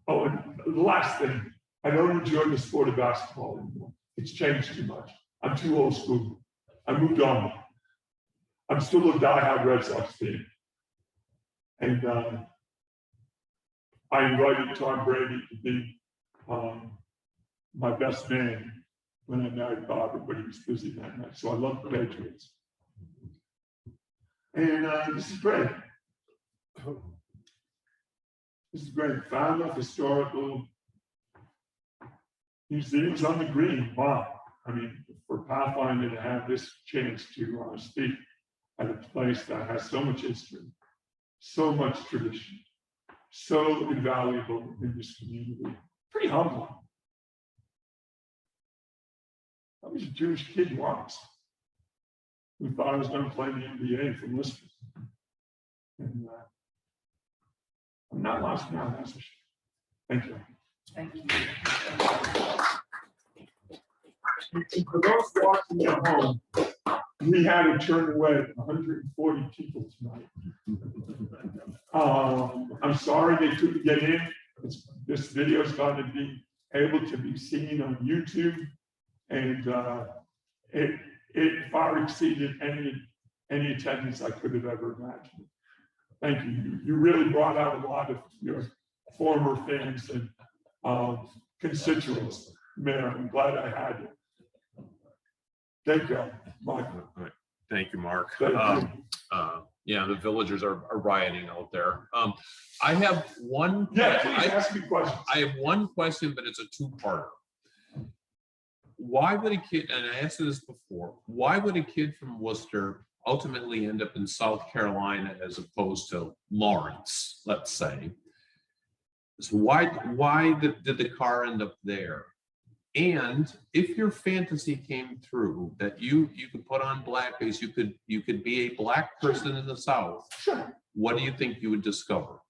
Oh, and the last thing, I don't enjoy the sport of basketball anymore. It's changed too much. I'm too old school. I moved on. I'm still a diehard Red Sox fan. And I invited Tom Brady to be my best man when I married Barbara, but he was busy that night. So I love the Patriots. And this is great. This is great. Found historical museums on the green. Wow. I mean, for Pathfinder to have this chance to speak at a place that has so much history, so much tradition, so invaluable in this community. Pretty humbling. I was a Jewish kid once who thought I was going to play in the NBA from listening. And I'm not lost now, that's for sure. Thank you. Thank you. For those watching at home, we had to turn away 140 people tonight. I'm sorry they couldn't get in. This video is going to be able to be seen on YouTube, and it far exceeded any attendance I could have ever imagined. Thank you. You really brought out a lot of your former fans and constituents, Mayor. I'm glad I had you. Thank you, Mike. Thank you, Mark. Thank you. Yeah, the villagers are rioting out there. I have one. Yeah, please ask me questions. I have one question, but it's a two-parter. Why would a kid, and I asked this before, why would a kid from Worcester ultimately end up in South Carolina as opposed to Lawrence, let's say? So why did the car end up there? And if your fantasy came through that you could put on blackface, you could be a black person in the South, Sure. what do you think you would discover?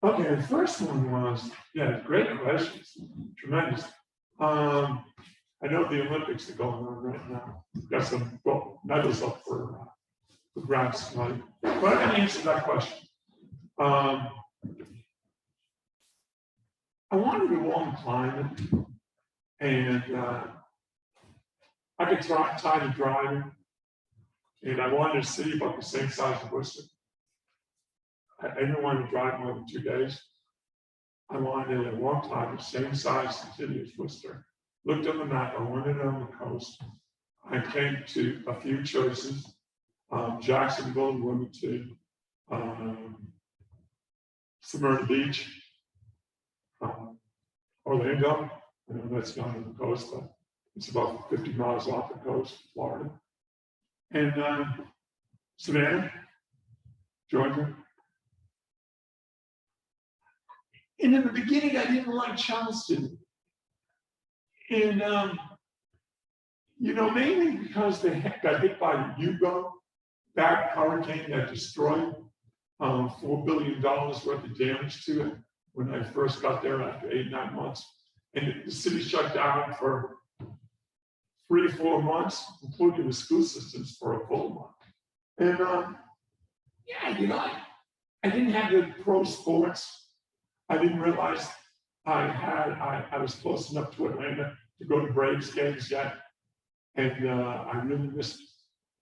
Okay, the first one was, yeah, great questions, tremendous. I know the Olympics are going on right now. Got some medals up for grabs tonight. But I can answer that question. I wanted a warm climate, and I could tie to driving, and I wanted a city about the same size as Worcester. I didn't want to drive more than 2 days. I wanted a warm climate, same size city as Worcester. Looked on the map, I wanted it on the coast. I came to a few choices, Jacksonville, Wilmington, Smyrna Beach, Orlando. I know that's not on the coast, but it's about 50 miles off the coast, Florida. And Savannah, Georgia. And in the beginning, I didn't like Charleston. And, mainly because they got hit by a U-boat, bad hurricane that destroyed $4 billion worth of damage to it when I first got there after 8-9 months. And the city shut down for 3 to 4 months, including the school systems for a full month. And I didn't have the pro sports. I didn't realize I was close enough to Atlanta to go to Braves games yet. And I really missed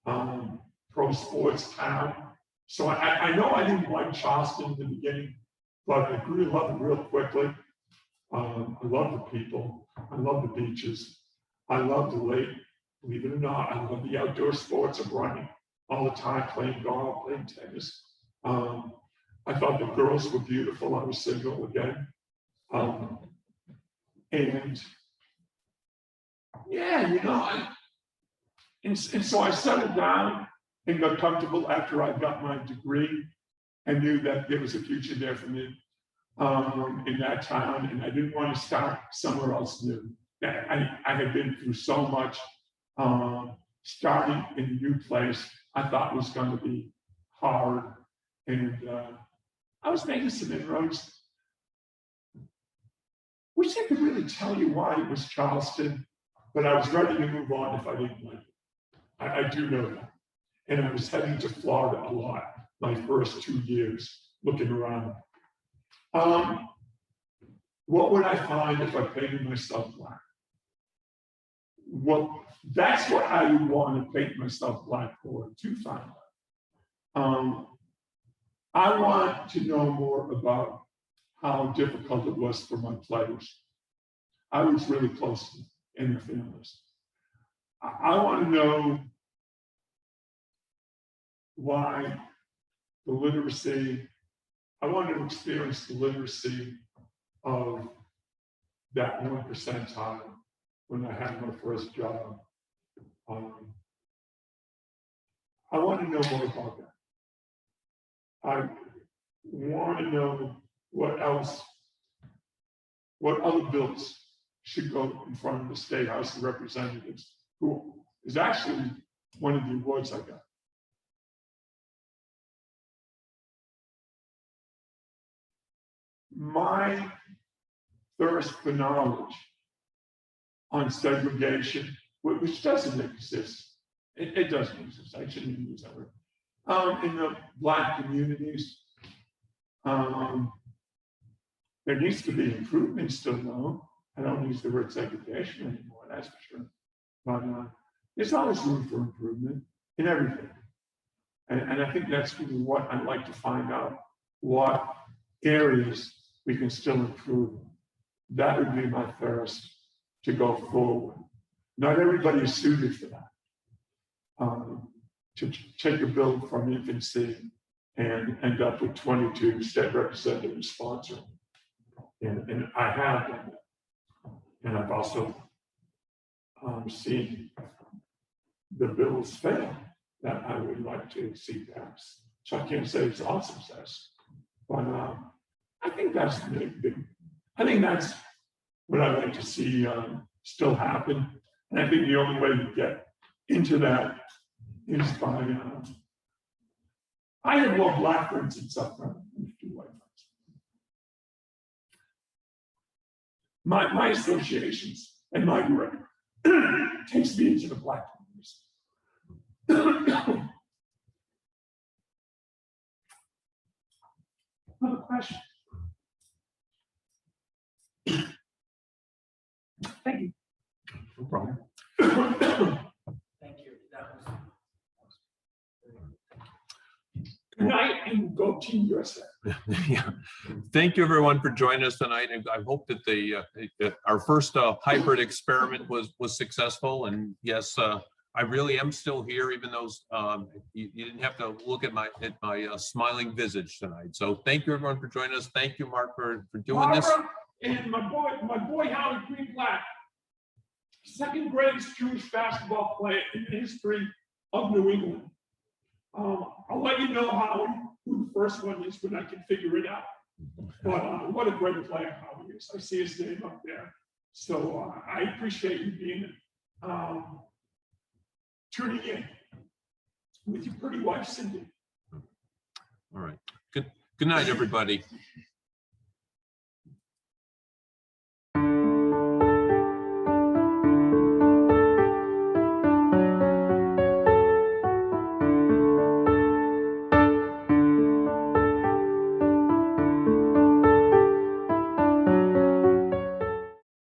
pro sports town. So I know I didn't like Charleston in the beginning, but I grew to love it real quickly. I love the people. I love the beaches. I love the lake. Believe it or not, I love the outdoor sports of running all the time, playing golf, playing tennis. I thought the girls were beautiful. I was single again. So I settled down and got comfortable after I got my degree. I knew that there was a future there for me in that town, and I didn't want to start somewhere else new. I had been through so much. Starting in a new place, I thought was going to be hard, and I was making some inroads. Wish I could really tell you why it was Charleston, but I was ready to move on if I didn't like it. I do know that. And I was heading to Florida a lot my first 2 years looking around. What would I find if I painted myself black? Well, that's what I would want to paint myself black for, to find out. I want to know more about how difficult it was for my players. I was really close to them and their families. I want to know why the literacy, I want to experience the literacy of that 1 percentile when I had my first job. I want to know more about that. I want to know what else, what other bills should go in front of the State House of Representatives, who is actually one of the awards I got. My thirst for knowledge on segregation, which doesn't exist. It doesn't exist. I shouldn't even use that word. In the Black communities, there needs to be improvement still, though. I don't use the word segregation anymore, that's for sure. But there's always room for improvement in everything. And I think that's really what I'd like to find out, what areas we can still improve. That would be my thirst to go forward. Not everybody is suited for that. To take a bill from infancy and end up with 22 state representatives sponsoring. And I have done that. And I've also seen the bills fail that I would like to see passed. So I can't say it's all success, but I think that's the big. I think that's what I'd like to see still happen. And I think the only way to get into that is by, I have more Black friends in South Carolina than I do white friends. My associations and my group takes me into the Black communities. Another question. Thank you. No problem. Thank you. That was. Good night and go Team USA. Yeah. Thank you, everyone, for joining us tonight. And I hope that our first hybrid experiment was successful. And yes, I really am still here, even though you didn't have to look at my smiling visage tonight. So thank you, everyone, for joining us. Thank you, Mark, for doing this. And my boy Howard Greenblatt, second greatest Jewish basketball player in the history of New England. I'll let you know who the first one is when I can figure it out. But what a great player Howard is. I see his name up there. So I appreciate you being tuning in with your pretty wife, Cindy. All right. Good night, everybody.